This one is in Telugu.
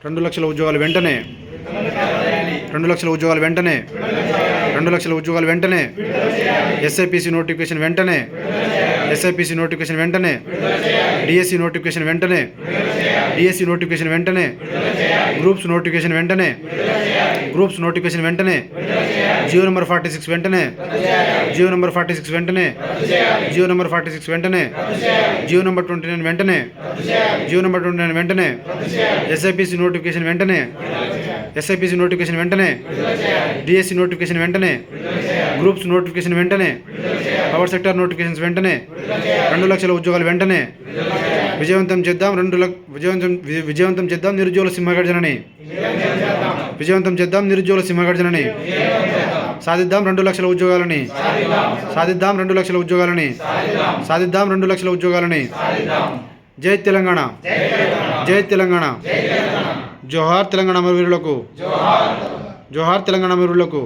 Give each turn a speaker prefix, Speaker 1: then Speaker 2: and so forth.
Speaker 1: 2 లక్షల ఉద్యోగాలు వెంటనే 2 లక్షల ఉద్యోగాలు వెంటనే 2 లక్షల ఉద్యోగాలు వెంటనే ఎస్ఐపిసి నోటిఫికేషన్ వెంటనే ఎస్ఐపిసి నోటిఫికేషన్ వెంటనే డిఎస్సి నోటిఫికేషన్ వెంటనే డిఎస్సి నోటిఫికేషన్ వెంటనే గ్రూప్స్ నోటిఫికేషన్ వెంటనే గ్రూప్స్ నోటిఫికేషన్ వెంటనే జియో నెంబర్ 46 వెంటనే జియో నెంబర్ 46 వెంటనే జియో నెంబర్ 46 వెంటనే జియో నెంబర్ 29 వెంటనే జియో నెంబర్ 29 వెంటనే ఎస్ఐపిసి నోటిఫికేషన్ వెంటనే ఎస్ఐపిసి నోటిఫికేషన్ వెంటనే డిఎస్సి నోటిఫికేషన్ వెంటనే గ్రూప్స్ నోటిఫికేషన్ వెంటనే పవర్ సెక్టర్ నోటిఫికేషన్స్ వెంటనే 2 లక్షల ఉద్యోగాలు వెంటనే విజయవంతం చేద్దాం విజయవంతం చేద్దాం నిరుద్యోగుల సింహగర్జనని విజయవంతం చేద్దాం నిరుద్యోగుల సింహగర్జనని సాధిద్దాం 2 లక్షల ఉద్యోగాలని సాధిద్దాం 2 లక్షల ఉద్యోగాలని సాధిద్దాం 2 లక్షల ఉద్యోగాలని జై తెలంగాణ జై తెలంగాణ జోహార్ తెలంగాణ అమరవీరులకు జోహార్ తెలంగాణ అమరవీరులకు